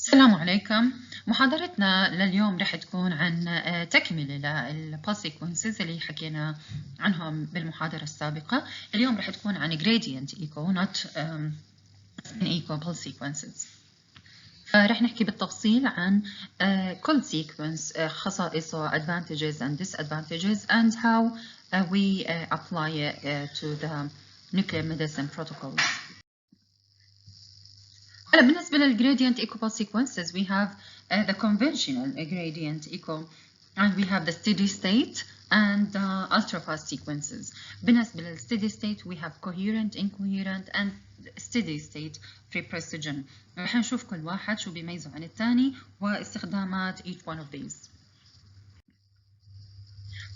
السلام عليكم. محاضرتنا لليوم رح تكون عن تكملة للبulse sequences اللي حكينا عنهم بالمحاضرة السابقة. اليوم رح تكون عن gradient echo not echo pulse sequences. فرح نحكي بالتفصيل عن كل sequence خصائصه advantages and disadvantages and how we apply it to the nuclear medicine protocols. بالنسبة للgradient echo pulse sequences we have the conventional gradient echo and we have the steady state and the ultrafast sequences. بالنسبة للsteady state we have coherent, incoherent and steady state free precision. رح نشوف كل واحد شو بيميزه عن الثاني واستخدامات each one of these.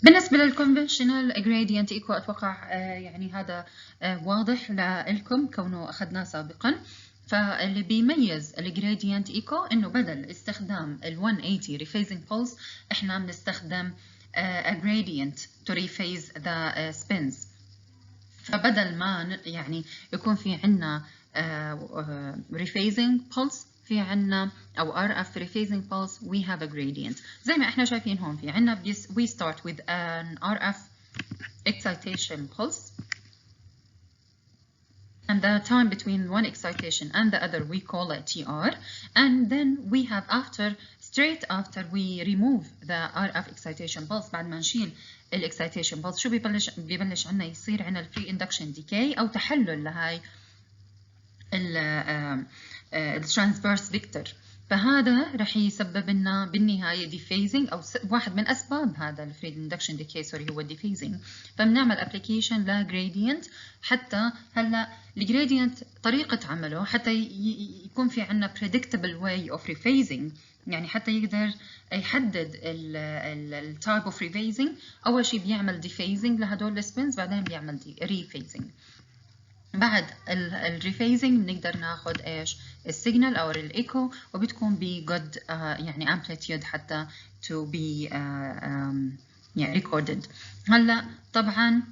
بالنسبة للconventional gradient echo أتوقع يعني هذا واضح لكم كونه أخذناه سابقا. فاللي بيميز الجراديانت ايكو انه بدل استخدام ال 180 rephasing pulse احنا بنستخدم a gradient to rephase the spins. فبدل ما يعني يكون في عنا rephasing pulse في عنا او RF rephasing pulse we have a gradient. زي ما احنا شايفين هون في عنا we start with an RF excitation pulse. And the time between one excitation and the other we call it TR, and then we have straight after we remove the RF excitation pulse بعد ما نشيل excitation pulse شو بيبلش عنا يصير عنا free induction decay أو تحلل لهاي transverse vector. فهذا رح يسبب لنا بالنهاية dephasing أو واحد من أسباب هذا free induction decay هو dephasing. فبنعمل application لgradient حتى هلا الجراديانت طريقة عمله حتى يكون في عنا predictable way of rephasing، يعني حتى يقدر يحدد ال type of rephasing. أول شيء بيعمل dephasing لهدول السبينز بعدين بيعمل rephasing. بعد الريفيزنج بنقدر ناخذ ايش السيجنال او الايكو وبتكون بجود يعني amplitude حتى to be يعني recorded. هلا طبعا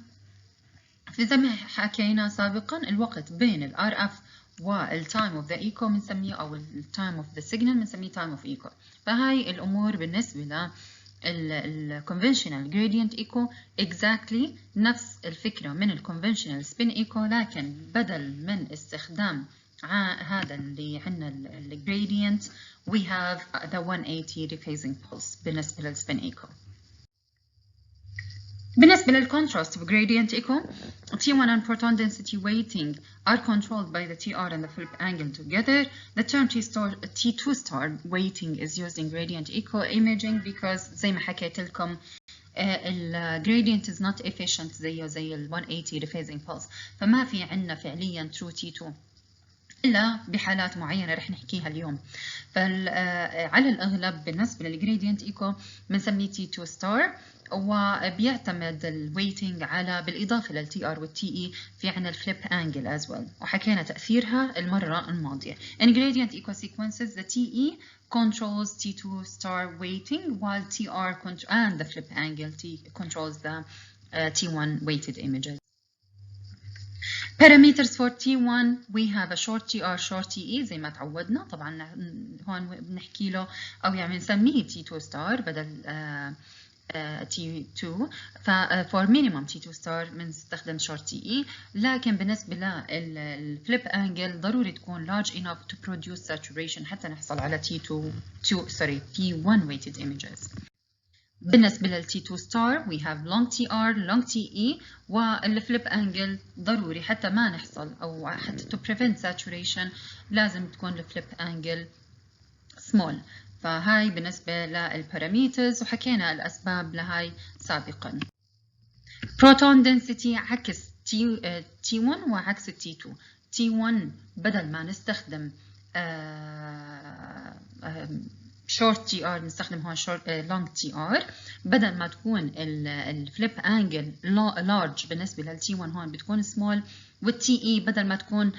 زي ما حكينا سابقا الوقت بين ال RF وال time of the echo بنسميه او ال time of the signal بنسميه time of echo. فهاي الامور بالنسبه ل ال conventional gradient echo exactly نفس الفكرة من ال conventional spin echo، لكن بدل من استخدام هذا اللي عندنا ال gradient we have the 180 rephasing pulse بالنسبة لل spin echo. بالنسبة للcontrast of gradient echo T1 and proton density weighting are controlled by the TR and the flip angle together. The term T2 star weighting is used in gradient echo imaging because زي ما حكيت لكم gradient is not efficient زي ال 180 rephasing pulse. فما في عندنا فعليا true T2 إلا بحالات معينة رح نحكيها اليوم. فعلى الأغلب بالنسبة للجراديانت إيكو بنسميه T2 star وبيعتمد الويتنج على بالإضافة للتي ار والتي اي في عنا الفليب انجل as well وحكينا تأثيرها المرة الماضية. In gradient echo sequences the TE controls T2 star weighting while TR and the flip angle controls the T1 weighted images. Parameters for T1 we have a short TR short TE زي ما تعودنا. طبعا هون بنحكي له أو يعني نسميه T2 star بدل T2. for minimum T2 star بنستخدم short TE، لكن بالنسبة للفليب انجل ضروري تكون large enough to produce saturation حتى نحصل على T1 weighted images. بالنسبة لل T2 star we have long TR long TE والفليب انجل ضروري حتى ما نحصل أو حتى to prevent saturation لازم تكون الفليب انجل small. فهاي بالنسبة للبارامترز وحكينا الأسباب لهاي سابقا. proton density عكس T1 وعكس T2. T1 بدل ما نستخدم short TR نستخدم هون long TR. بدل ما تكون الفليب انجل large بالنسبة لل T1 هون بتكون small والTE بدل ما تكون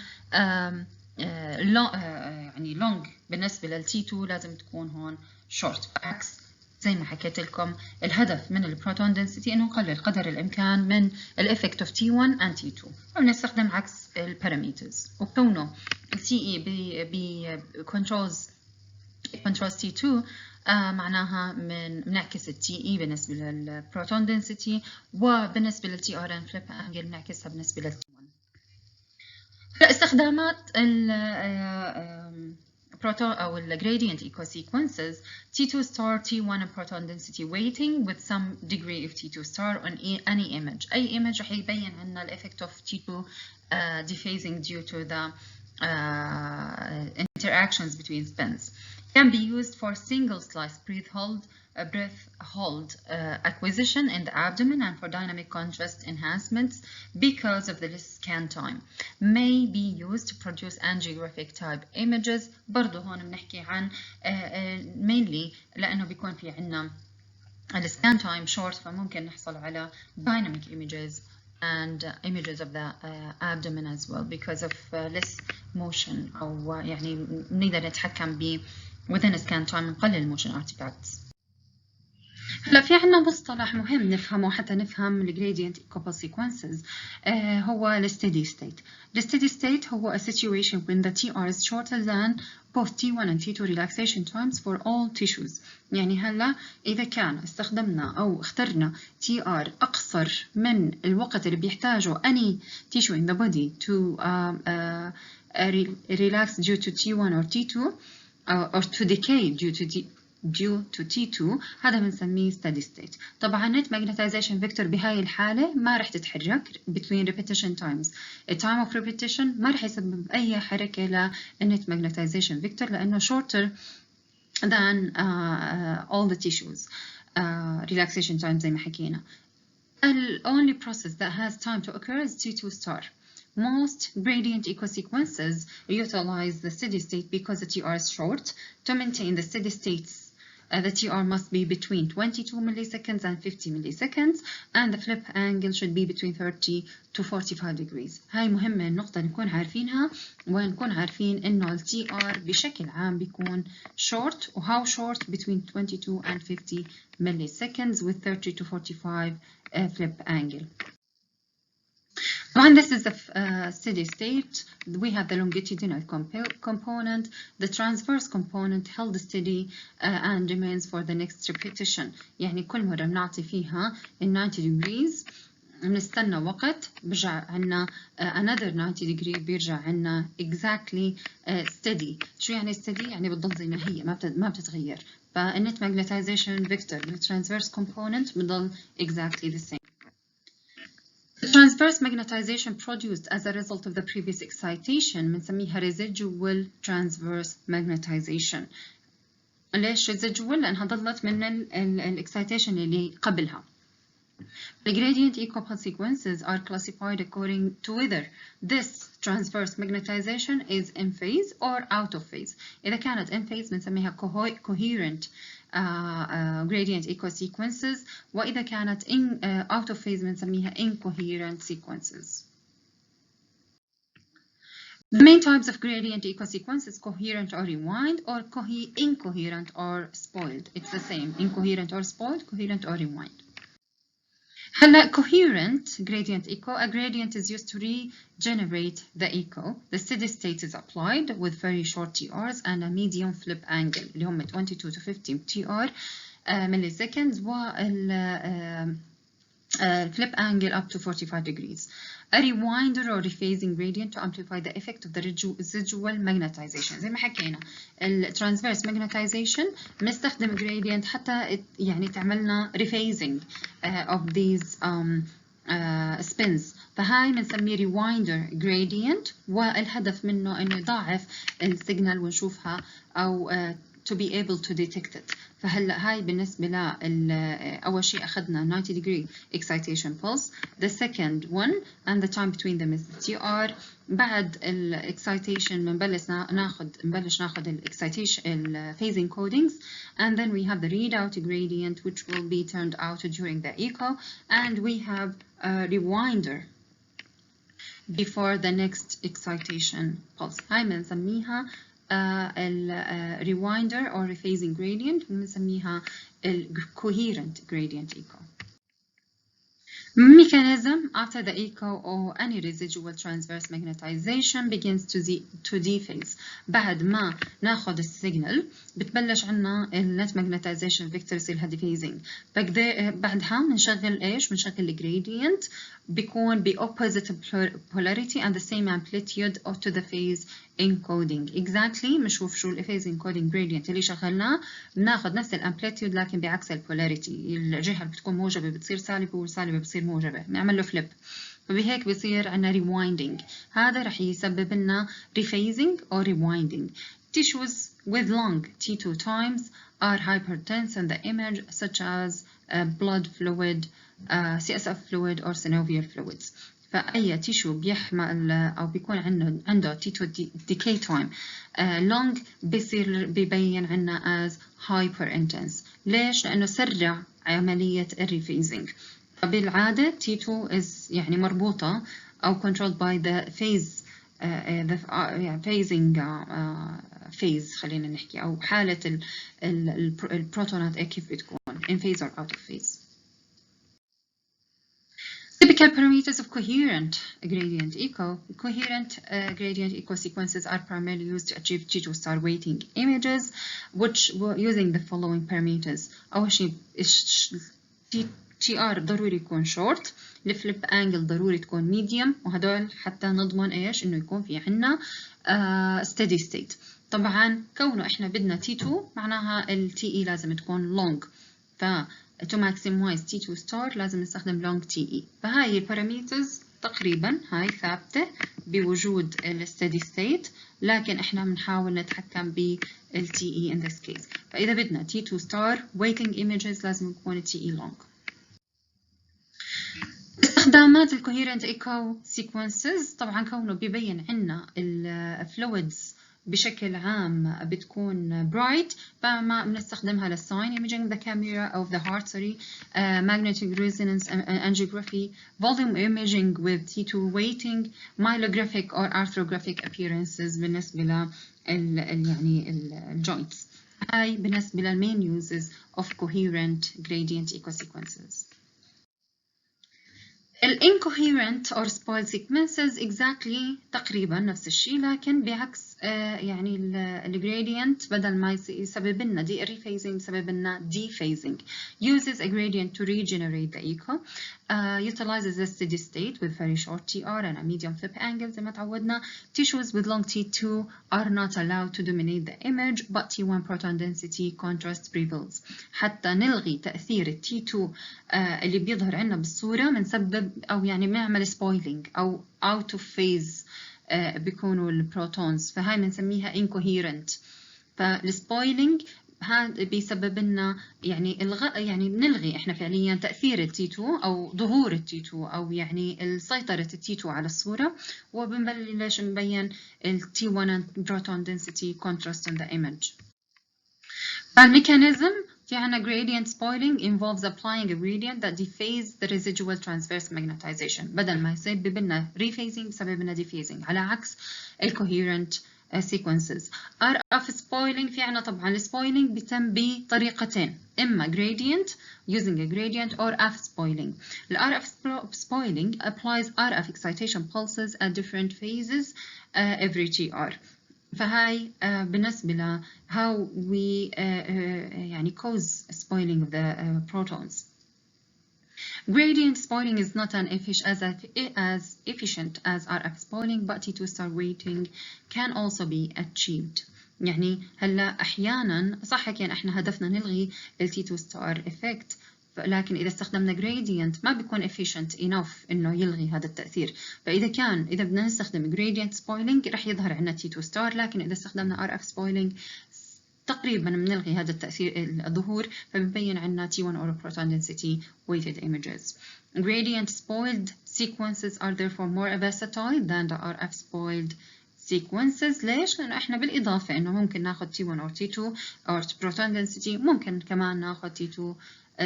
يعني long بالنسبة لل T2 لازم تكون هون short. عكس زي ما حكيت لكم الهدف من البروتون density إنه نقلل قدر الإمكان من الإفكت of T1 and T2 ونستخدم عكس البارامترز. وكونه ال TE controls contrast T2 معناها بنعكس ال TE بالنسبة للبروتون density، وبالنسبة لل TR and flip angle بنعكسها بالنسبة لل T1. استخدامات ال proton أو ال gradient eco sequences T2 star T1 and proton density weighting with some degree of T2 star on any image. أي image رح يبين عنا ال effect of T2 dephasing due to the interactions between spins. Can be used for single slice breath hold acquisition in the abdomen and for dynamic contrast enhancements because of the less scan time. May be used to produce angiographic type images. برضو هون بنحكي عن mainly لأنه بيكون في عنا ال scan time short، فممكن نحصل على dynamic images and images of the abdomen as well because of less motion، أو يعني بنقدر نتحكم ب within a scan time نقلل motion artifacts. هلا في عنا مصطلح مهم نفهمه حتى نفهم ال gradient couple sequences هو ال steady state. The steady state هو a situation when the TR is shorter than both T1 and T2 relaxation times for all tissues. يعني هلا إذا كان استخدمنا أو اخترنا TR أقصر من الوقت اللي بيحتاجه any tissue in the body to relax due to T1 or T2 or to decay due to T2 هذا بنسميه steady state. طبعا net magnetization vector بهاي الحالة ما رح تتحرك between repetition times. A time of repetition ما رح يسبب أي حركة ل net magnetization vector لأنه shorter than all the tissues. Relaxation time زي ما حكينا. The only process that has time to occur is T2 star. Most gradient eco sequences utilize the steady state because the TR is short. To maintain the steady states, the TR must be between 22 milliseconds and 50 milliseconds, and the flip angle should be between 30 to 45 degrees. هاي مهمة النقطة نكون عارفينها، ونكون عارفين إنه ال TR بشكل عام بيكون short، و how short between 22 and 50 milliseconds with 30 to 45 flip angle. When this is a steady state, we have the longitudinal component, the transverse component held steady and remains for the next repetition. يعني كل مرة بنعطي فيها 90 degrees بنستنى وقت برجع عنا another 90 degree بيرجع عنا exactly steady. شو يعني steady؟ يعني بتضل زي ما هي ما بتتغير. فالنت magnetization vector بالtransverse component بضل exactly the same. The transverse magnetization produced as a result of the previous excitation بنسميها residual transverse magnetization. ليش residual؟ لأنها ضلت من ال excitation اللي قبلها. The gradient equal sequences are classified according to whether this transverse magnetization is in phase or out of phase. إذا كانت in phase بنسميها coherent gradient eco sequences، وإذا كانت out of phase بنسميها incoherent sequences. The main types of gradient eco sequences coherent or rewind or incoherent or spoiled. It's the same, incoherent or spoiled, coherent or rewind. هلا coherent gradient echo, a gradient is used to regenerate the echo. The steady state is applied with very short TRs and a medium flip angle اللي هم 22 to 50 TR milliseconds وال flip angle up to 45 degrees. A rewinder or rephasing gradient to amplify the effect of the residual magnetization. زي ما حكينا transverse magnetization بنستخدم gradient حتى يعني تعملنا rephasing of these spins. فهاي بنسميه rewinder gradient، والهدف منه إنه يضاعف السيجنال ونشوفها أو to be able to detect it. فهلا هاي بالنسبة أول شيء أخذنا 90 degree excitation pulse. The second one and the time between them is the TR. بعد ال excitation بنبلش ناخذ ال excitation ال phasing codings, and then we have the readout gradient which will be turned out during the echo, and we have a rewinder before the next excitation pulse. هاي بنسميها rewinder or rephasing gradient، بنسميها coherent gradient echo. Mechanism after the echo or any residual transverse magnetization begins to dephase. بعد ما ناخذ السيجنال بتبلش عنا النت magnetization vector يصير لها dephasing. بعدها بنشغل ايش؟ بنشغل الجريدينت بيكون ب opposite polarity and the same amplitude to the phase encoding. Exactly بنشوف شو ال phase encoding gradient اللي شغلناه، بناخذ نفس الامبليتيود لكن بعكس البولاريتي، الجهه اللي بتكون موجبه بتصير سالبه والسالبه بتصير موجبه، بنعمل له فليب، فبهيك بصير عندنا rewinding. هذا رح يسبب لنا rephasing or rewinding. Tissues with long T2 times are hypertense in the image such as blood fluid, CSF fluid or synovial fluids. فأي تيشو بيحمل أو بيكون عنده T2 decay time long بيصير بيبين عنا as hyper intense. ليش؟ لأنه سرع عملية الريفيزنج. فبالعادة T2 is يعني مربوطة أو controlled by the phase phasing phase خلينا نحكي، أو حالة البروتونات كيف بتكون in phase or out of phase. Typical parameters of coherent gradient echo. Coherent gradient echo sequences are primarily used to achieve T2 star weighting images, which were using the following parameters. أول شيء TR ضروري يكون short، الفليب angle ضروري تكون medium، وهدول حتى نضمن إيش إنه يكون في عنا steady state. طبعا كونه إحنا بدنا T2 معناها ال TE لازم تكون long، to maximize T2 star لازم نستخدم long TE. فهاي البارامترز تقريبا هاي ثابتة بوجود ال steady state، لكن احنا بنحاول نتحكم بال TE in this case. فإذا بدنا T2 star weighting images لازم يكون TE long. استخدامات ال coherent echo sequences، طبعا كونه بيبين عنا ال fluids بشكل عام بتكون bright، فما بنستخدمها للsign imaging the camera of the heart, magnetic resonance angiography, volume imaging with T2 weighting, myelographic or arthrographic appearances بالنسبة ل يعني الجوينتس. هاي بالنسبة للmain uses of coherent gradient echo sequences. incoherent or spoiled sequences exactly تقريبا نفس الشيء، لكن بعكس يعني gradient بدل ما يسبب لنا rephasing يسبب لنا dephasing. Uses a gradient to regenerate the echo, utilizes a steady state with very short TR and a medium flip angle زي ما تعودنا. Tissues with long T2 are not allowed to dominate the image, but T1 proton density contrast prevails. حتى نلغي تأثير ال T2 اللي بيظهر عنا بالصورة بنسبب أو يعني بنعمل spoiling أو out of phase بيكونوا البروتونز، فهاي بنسميها incoherent. فالسبويلينج هذا بيسبب لنا يعني الغاء، يعني بنلغي احنا فعليا تأثير ال T2 أو ظهور ال T2 أو يعني سيطرة ال T2 على الصورة، وبنبلش نبين ال T1 proton density contrast in the image. فالميكانيزم في عنا gradient spoiling involves applying a gradient that dephase the residual transverse magnetization. بدل ما يسبب لنا rephasing يسبب لنا dephasing، على عكس ال coherent sequences. RF spoiling في عنا طبعا spoiling بيتم بطريقتين، إما gradient using a gradient or F spoiling. ال RF spoiling applies RF excitation pulses at different phases every TR. فهاي بالنسبة ل how we يعني cause spoiling of the protons. Gradient spoiling is not as efficient as RF spoiling, but T2 star weighting can also be achieved. يعني هلا أحيانا صح كان احنا هدفنا نلغي ال T2 star effect، لكن إذا استخدمنا gradient ما بيكون efficient enough إنه يلغي هذا التأثير. إذا بدنا نستخدم gradient spoiling رح يظهر عنا T2 star، لكن إذا استخدمنا RF spoiling تقريبا بنلغي هذا التأثير الظهور، فبنبين عنا T1 or proton density weighted images. Gradient spoiled sequences are therefore more versatile than the RF spoiled sequences. ليش؟ لأنه إحنا بالإضافة إنه ممكن ناخذ T1 or T2 or proton density، ممكن كمان ناخذ T2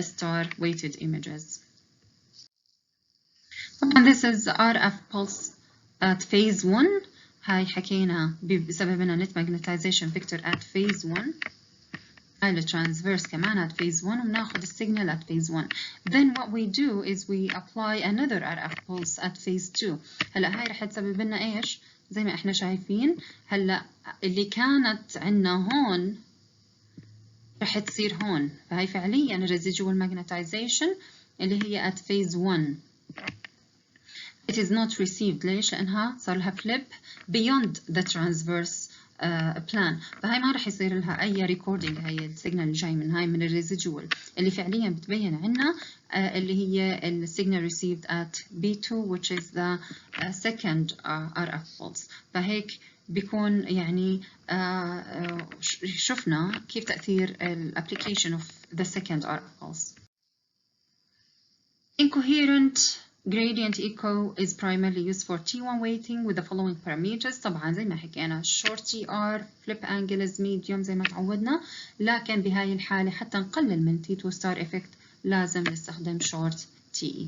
star weighted images. This is RF pulse at phase 1. هاي حكينا بسبب net magnetization vector at phase 1. هاي الترانسفيرس كمان at phase 1 وبناخد السيجنال at phase 1. Then what we do is we apply another RF pulse at phase 2. هلا هاي رح تسبب لنا ايش؟ زي ما احنا شايفين هلا اللي كانت عندنا هون رح تصير هون، فهي فعليا residual magnetization اللي هي at phase 1. It is not received. ليش؟ لأنها صار لها flip beyond the transverse plan. فهي ما رح يصير لها أي recording. هي السيجنال اللي جاي من هاي من الريزيدوال اللي فعليا بتبين عنا اللي هي السيجنال received at B2 which is the second RF pulse. فهيك بيكون يعني شفنا كيف تأثير الapplication of the second RF pulse. Incoherent gradient echo is primarily used for T1 weighting with the following parameters. طبعا زي ما حكينا short TR, flip angle is medium زي ما تعودنا، لكن بهاي الحالة حتى نقلل من T2 star effect لازم نستخدم short TE.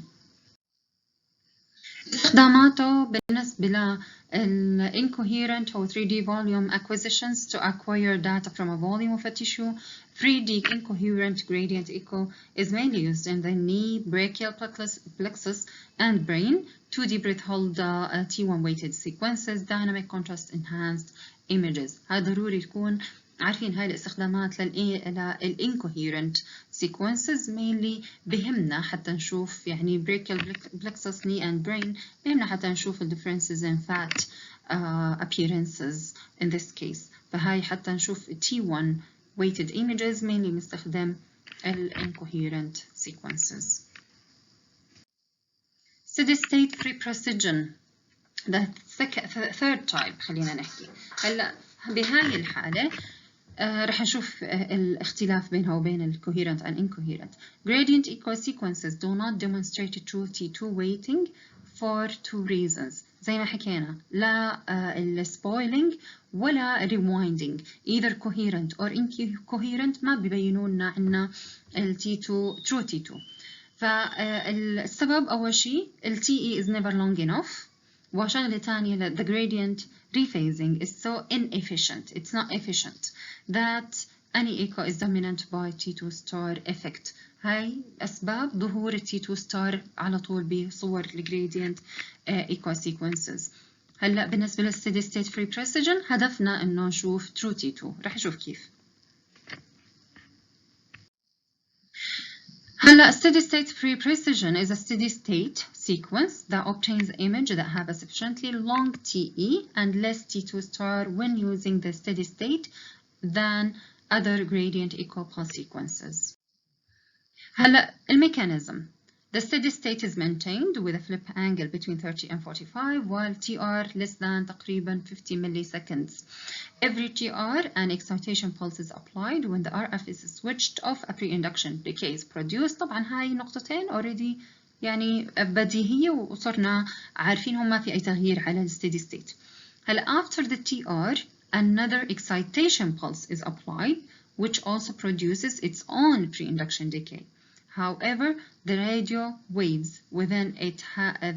استخداماته بالنسبة لل incoherent أو 3D volume acquisitions to acquire data from a volume of a tissue. 3D incoherent gradient echo is mainly used in the knee, brachial plexus, and brain. 2D breath hold T1 weighted sequences, dynamic contrast enhanced images. هذا ضروري تكون عارفين هاي الاستخدامات للincoherent sequences mainly بهمنا حتى نشوف يعني brachial plexus, knee and brain بهمنا حتى نشوف ال differences in fat appearances in this case. فهاي حتى نشوف T1 weighted images mainly نستخدم incoherent sequences. Steady state free precision the third type خلينا نحكي. هلا بهاي الحالة رح نشوف الاختلاف بينها وبين coherent and incoherent. Gradient echo sequences do not demonstrate true T2 weighting for two reasons. زي ما حكينا لا spoiling ولا rewinding. Either coherent or incoherent ما بيبينوا لنا عنا T2 true T2. فالسبب أول شيء TE is never long enough. وشغلة تانية the gradient rephasing is so inefficient. It's not efficient that any echo is dominant by T2 star effect. هاي أسباب ظهور T2 star على طول بصور gradient echo sequences. هلا بالنسبة لل steady state free precision هدفنا إنه نشوف true T2. رح نشوف كيف. هلا steady state free precision is a steady state sequence that obtains image that have a sufficiently long TE and less T2 star when using the steady state than other gradient echo pulse sequences. هلا الميكانيزم. The steady state is maintained with a flip angle between 30 and 45 while TR less than تقريبا 50 milliseconds. Every TR an excitation pulse is applied when the RF is switched off a pre-induction decay is produced. طبعا هاي نقطتين already يعني بديهية وصرنا عارفين هم ما في أي تغيير على ال steady state. هلا after the TR another excitation pulse is applied which also produces its own pre-induction decay. However, the radio waves within it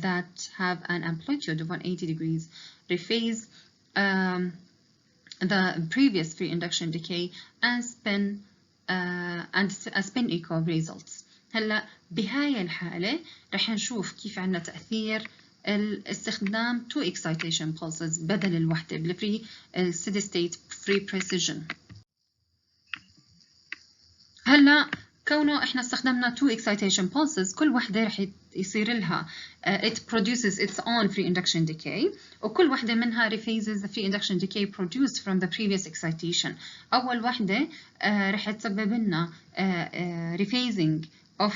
that have an amplitude of 180 degrees rephase the previous pre-induction decay and spin echo results. هلا بهاي الحالة رح نشوف كيف عنا تأثير الاستخدام two excitation pulses بدل الوحدة بالفري steady state free precision. هلا كونه احنا استخدمنا two excitation pulses كل وحدة رح يصير لها it produces its own free induction decay وكل وحدة منها rephases the free induction decay produced from the previous excitation. أول وحدة رح تسبب لنا rephasing of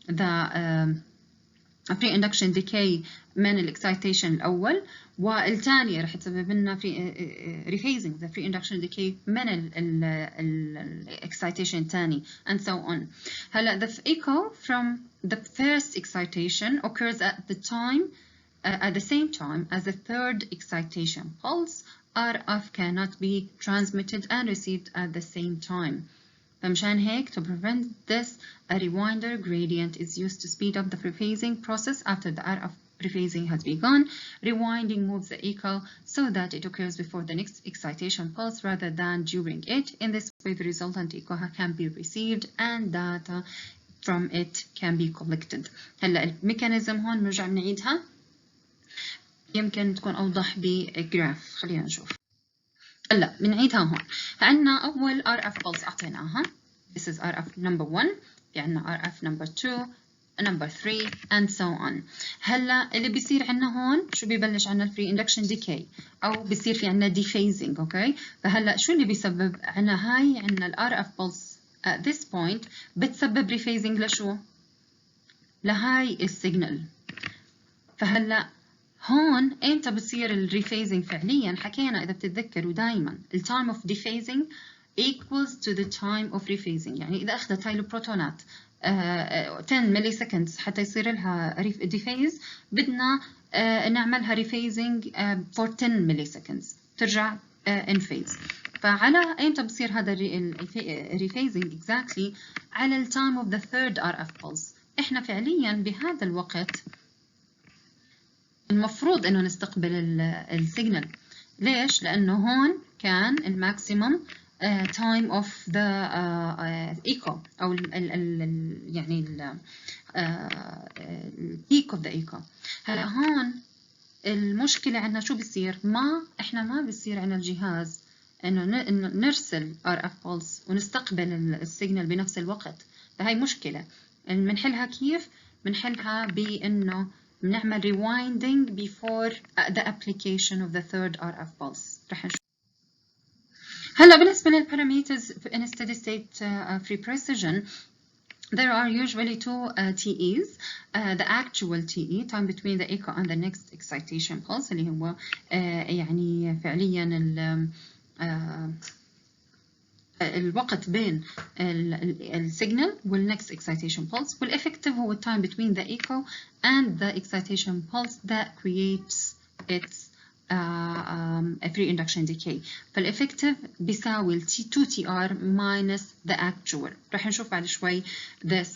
the free induction decay من الاكسايتيشن الأول والثانية رح تسبب لنا في rephasing the free induction decay من الاكسايتيشن الثاني and so on. هلا the echo from the first excitation occurs at the same time as the third excitation pulse. RF cannot be transmitted and received at the same time. فمشان هيك to prevent this a rewinder gradient is used to speed up the rephasing process after the RF rephasing has begun. Rewinding moves the echo so that it occurs before the next excitation pulse rather than during it. In this way, the resultant echo can be received and data from it can be collected. هلا الميكانيزم هون بنرجع بنعيدها، يمكن تكون أوضح بجراف. خلينا نشوف. هلا بنعيدها هون. عندنا أول RF pulse أعطيناها. This is RF number 1. في عندنا RF number 2. number 3 and so on. هلا اللي بيصير عندنا هون شو بيبلش عندنا الفري اندكشن ديكي او بيصير في عندنا ديفيزنج. اوكي، فهلا شو اللي بيسبب عندنا هاي عندنا الار اف بلس at this point بتسبب ريفيزنج لشو؟ لهاي السيجنال. فهلا هون امتى بصير الريفيزنج فعليا؟ حكينا اذا بتتذكروا دائما التايم اوف ديفيزنج equals to the time of rephasing. يعني اذا اخذت هاي البروتونات 10 ملي سكندز حتى يصير لها ديفيز، بدنا نعملها ريفيزنج for 10 ملي سكندز ترجع ان فيز. فعلى ايمتى بصير هذا الريفيزنج exactly؟ على التايم اوف ذا ثيرد ار اف بلس. احنا فعليا بهذا الوقت المفروض انه نستقبل السيجنال. ليش؟ لانه هون كان الماكسيمم time of the echo أو يعني peak of the echo. هلا هون المشكلة عندنا شو بيصير؟ إحنا ما بيصير عندنا الجهاز إنه نرسل RF pulse ونستقبل السيجنال بنفس الوقت. فهي مشكلة. بنحلها كيف؟ بنحلها بإنه بنعمل rewinding before the application of the third RF pulse. رح نشوف. هلا بالنسبة للبارامترز in steady state free precision there are usually two TEs. The actual TE, time between the echo and the next excitation pulse، اللي هو يعني فعليا الوقت بين السيجنال والnext excitation pulse. والeffective هو time between the echo and the excitation pulse that creates its a free induction decay. فالeffective بيساوي 2TR minus the actual. رح نشوف بعد شوي this.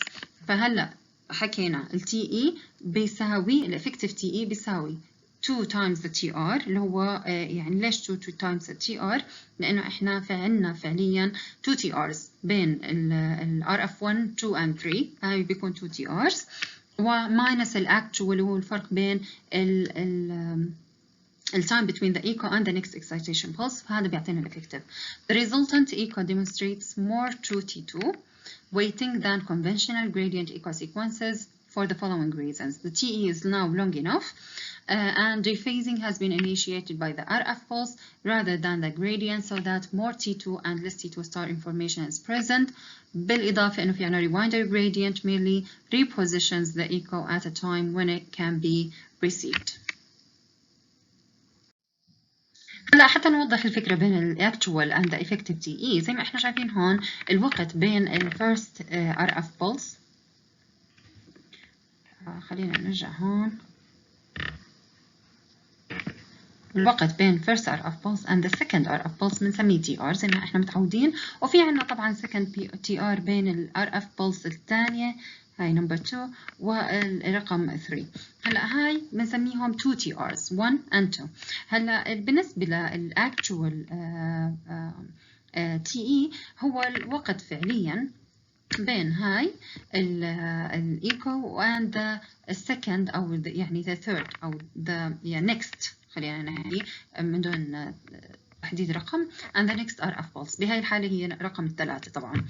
فهلا حكينا ال TE بيساوي الeffective TE بيساوي 2 times the TR، اللي هو يعني ليش 2 times the TR؟ لأنه إحنا عندنا فعليا 2 TRs بين ال RF1 2 and 3، هاي بيكون 2 TRs، وماينس الأكتوال هو الفرق بين the time between the echo and the next excitation pulse. فهذا بيعطينا الeffective. The resultant echo demonstrates more true T2 weighting than conventional gradient echo sequences for the following reasons. The TE is now long enough and rephasing has been initiated by the RF pulse rather than the gradient, so that more T2 and less T2 star information is present. بالإضافة إنه في عنا rewinder gradient merely repositions the echo at a time when it can be received. هلا حتى نوضح الفكرة بين ال actual and the effective TE، زي ما احنا شايفين هون الوقت بين ال first RF pulse. خلينا نرجع هون. الوقت بين first RF pulse and the second RF pulse بنسميه TR زي ما احنا متعودين، وفي عنا طبعا second TR بين ال RF pulse الثانية هاي number 2 والرقم 3. هلا هاي بنسميهم 2 TRs 1 and 2. هلا بالنسبة لل actual TE هو الوقت فعليا بين هاي الايكو and the second او يعني the third او the next، خلينا نحكي من دون تحديد رقم، and the next RF pulse. بهاي الحالة هي رقم 3 طبعا.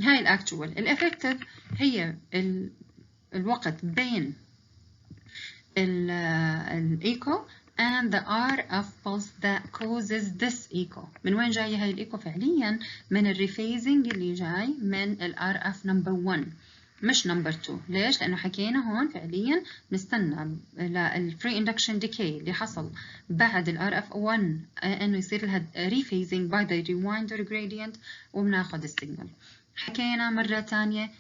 هاي الاكتوال. الافكتيف هي الوقت بين الايكو and the RF pulse that causes this echo. من وين جاية هاي الايكو فعليا؟ من الريفيزنج اللي جاي من ال RF number 1 مش number 2. ليش؟ لأنه حكينا هون فعليا نستنى للفري اندكشن ديكي اللي حصل بعد ال RF 1 إنه يصير لها refacing by the rewinder gradient وبناخد السيجنال. حكينا مرة تانية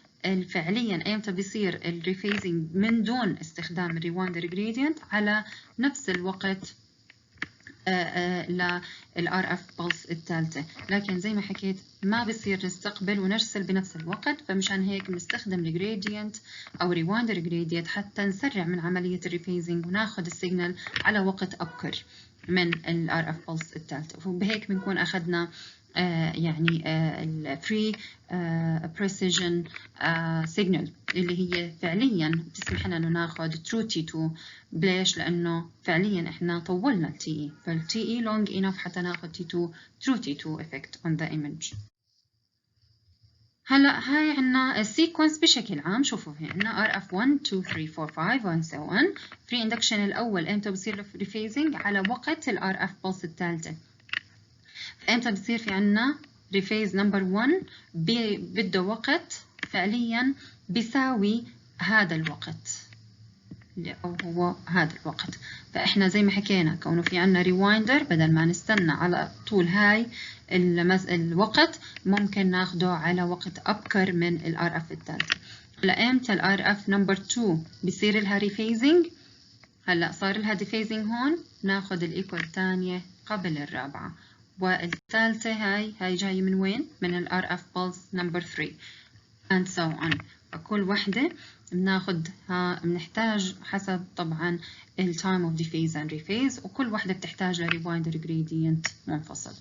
فعليا ايمتى بيصير الريفيزنج من دون استخدام الريوايندر جريدينت؟ على نفس الوقت للار اف بلس الثالثة، لكن زي ما حكيت ما بصير نستقبل ونرسل بنفس الوقت، فمشان هيك بنستخدم الجريدينت او ريوايندر جريدينت حتى نسرع من عملية الريفيزنج وناخذ السيجنال على وقت ابكر من الار اف بلس الثالثة، وبهيك بنكون اخذنا يعني الفري بريسيجن سيجنال اللي هي فعليا بتسمح لنا انه ناخذ ترو تي 2. ليش؟ لانه فعليا احنا طولنا التي اي، فالتي اي لونج انف حتى ناخذ تي 2 ترو تي 2 effect on the image. هلا هاي عنا السيكونس بشكل عام. شوفوا في عنا ار اف 1 2 3 4 5 and so on. فري اندكشن الاول امتى بصير ريفيزنج؟ على وقت الار اف بلس الثالثه. امتى بصير في عنا ريفيز نمبر 1 بده وقت فعليا بيساوي هذا الوقت أو هو هذا الوقت. فإحنا زي ما حكينا كونه في عنا ريوايندر، بدل ما نستنى على طول هاي الوقت ممكن ناخده على وقت أبكر من الار اف الثالثة. هلا امتى الار اف نمبر 2 بيصير لها ريفيزنج؟ هلا صار لها ديفيزنج هون، ناخد الايكو الثانية قبل الرابعة، والثالثة هاي جاية من وين؟ من الار اف بلس نمبر 3 and so on. فكل وحدة بناخدها بنحتاج حسب طبعا ال time of dephase and rephase، وكل وحدة بتحتاج ل rewinder gradient منفصل.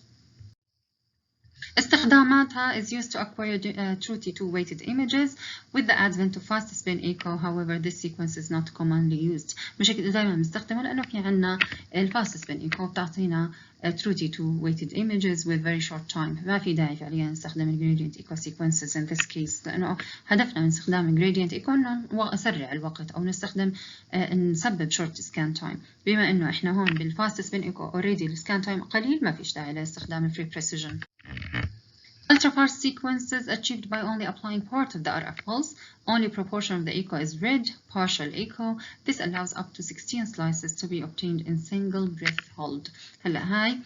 استخداماتها is used to acquire true T2 weighted images with the advent of fast spin echo. However, this sequence is not commonly used. مش هيك دائما بنستخدمها لأنه في عنا fast spin echo بتعطينا true T2 weighted images with very short time. ما في داعي فعليا نستخدم gradient echo sequences in this case، لأنه هدفنا من استخدام gradient echo إنه نسرع الوقت أو نستخدم نسبب short scan time. بما إنه إحنا هون بالfast spin echo already السكان تايم قليل، ما فيش داعي لاستخدام free precision. Ultrafast sequences achieved by only applying part of the RF pulse. Only proportion of the echo is read, partial echo. This allows up to 16 slices to be obtained in single breath hold. هلا هاي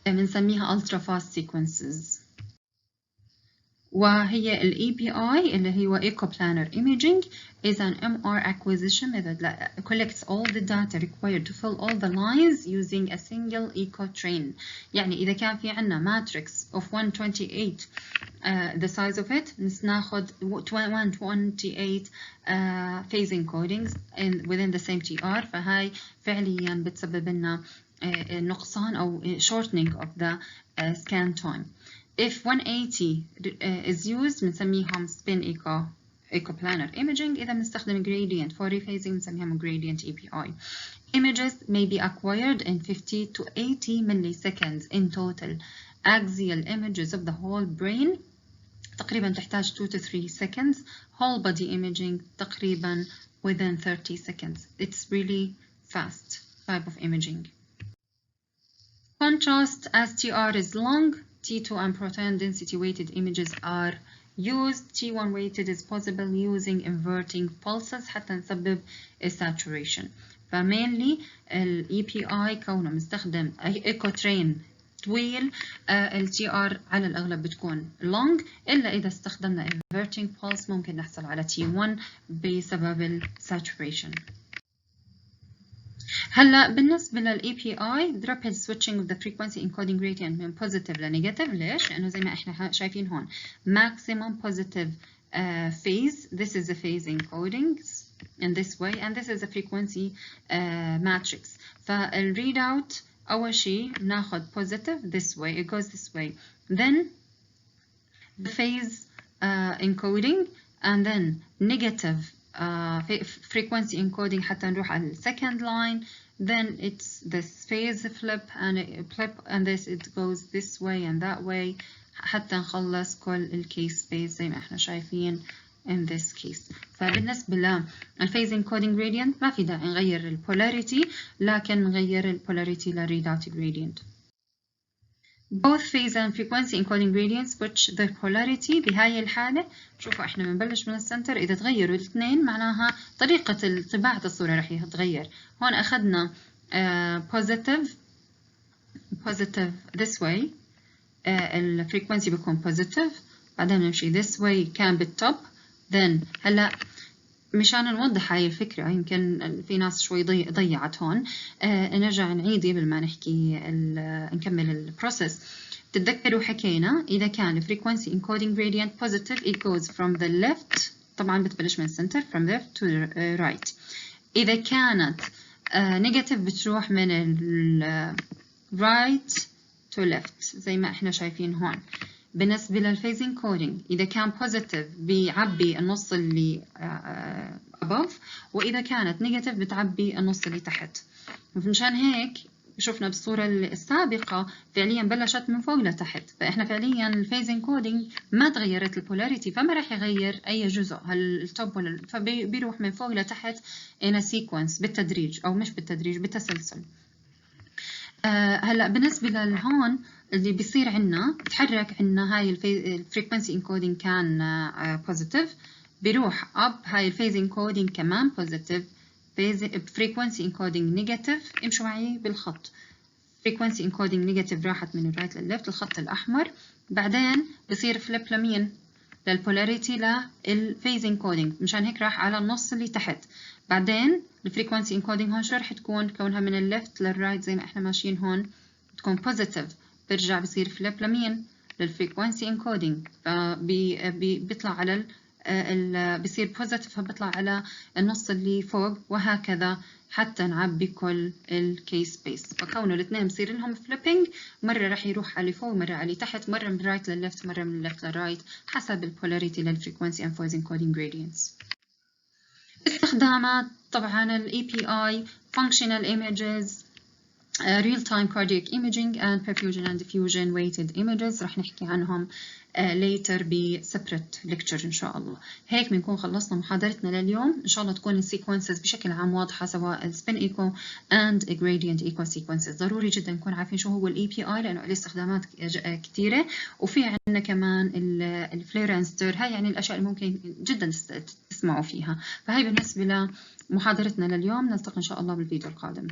بنسميها ultrafast sequences. وهي ال EPI اللي هو Ecoplanar Imaging is an MR acquisition method that collects all the data required to fill all the lines using a single echo train. يعني إذا كان في عنا matrix of 128 the size of it ناخذ 128 phase encodings within the same TR، فهاي فعليا بتسبب لنا نقصان أو shortening of the scan time. If 180 is used بنسميهم spin ecoplanar imaging. إذا بنستخدم gradient for rephasing بنسميهم gradient EPI. Images may be acquired in 50 to 80 milliseconds in total. Axial images of the whole brain تقريبا تحتاج 2 to 3 seconds. Whole body imaging تقريبا within 30 seconds. It's really fast type of imaging. Contrast as TR is long, T2 and proton density weighted images are used. T1 weighted is possible using inverting pulses حتى نسبب saturation. فمينلي ال EPI كونه مستخدم echo train طويل، ال TR على الأغلب بتكون long، إلا إذا استخدمنا inverting pulse ممكن نحصل على T1 بسبب ال saturation. هلا بالنسبة لل EPI the rapid switching of the frequency encoding gradient من positive ل negative. ليش؟ لأنه زي ما احنا شايفين هون maximum positive phase. This is the phase encodings in this way and this is the frequency matrix. فال readout أول شيء ناخد positive this way, it goes this way, then the phase encoding and then negative frequency encoding حتى نروح على second line, then it's this phase flip and this it goes this way and that way حتى نخلص كل الكيس space زي ما احنا شايفين in this case. فبالنسبة للphase encoding gradient ما في داعي نغير البولاريتي، لكن نغير البولاريتي للreadout gradient. Both phase and frequency encoding gradients switch their polarity. بهاي الحالة شوفوا احنا بنبلش من السنتر، إذا تغيروا الاثنين معناها طريقة طباعة الصورة رح تتغير. هون أخذنا positive this way، الفريكونسي بيكون positive، بعدين نمشي this way كان بالtop، then هلا مشان نوضح هاي الفكرة، يمكن في ناس شوي ضيعت هون. نرجع نعيد قبل ما نحكي نكمل البروسيس. تتذكروا حكينا إذا كان frequency encoding gradient positive it goes from the left، طبعا بتبلش من center from left to right. إذا كانت negative بتروح من right to left زي ما احنا شايفين هون. بالنسبة للفيزنج كودينج إذا كان بوزيتيف بيعبي النص اللي above، وإذا كانت نيجاتيف بتعبي النص اللي تحت. مشان هيك شفنا بالصورة السابقة فعليا بلشت من فوق لتحت، فإحنا فعليا الفيزنج كودينج ما تغيرت البولاريتي، فما راح يغير أي جزء التوب فبيروح من فوق لتحت in a sequence بالتدريج، أو مش بالتدريج بالتسلسل. هلا بالنسبة لهون اللي بيصير عنا تحرك عنا هاي الفريكونسي انكودينج كان بوزيتيف، بيروح اب هاي الفيز انكودينج كمان بوزيتيف، فريكونسي انكودينج نيجاتيف. امشوا معي بالخط. فريكونسي انكودينج نيجاتيف راحت من الرايت للليفت الخط الاحمر، بعدين بصير فليب لمين؟ للبولاريتي للفيز انكودينج، مشان هيك راح على النص اللي تحت. بعدين الفريكونسي انكودينج هون شو رح تكون؟ كونها من الليفت للرايت زي ما احنا ماشيين هون تكون بوزيتيف، برجع بصير فليب لمين؟ للفريكونسي انكودينج، فبيطلع على بصير بوزيتيف فبيطلع على النص اللي فوق، وهكذا حتى نعبي كل الكيس سبيس. فكونه الاثنين بصير لهم فليبنج، مرة رح يروح على فوق مرة على تحت، مرة من الرايت للليفت مرة من الليفت للرايت، حسب البولاريتي للفريكونسي and phase encoding gradients. استخدامات طبعا ال API functional images real-time cardiac imaging and perfusion and diffusion weighted images رح نحكي عنهم later ب separate lecture إن شاء الله. هيك بنكون خلصنا محاضرتنا لليوم. إن شاء الله تكون السيكونسز بشكل عام واضحة، سواء spin echo and gradient echo sequences. ضروري جدا نكون عارفين شو هو ال API لأنه له استخدامات كثيرة، وفي عندنا كمان ال flare and stir. هاي يعني الأشياء اللي ممكن جدا تسمعوا فيها. فهي بالنسبة لمحاضرتنا لليوم. نلتقي إن شاء الله بالفيديو القادم.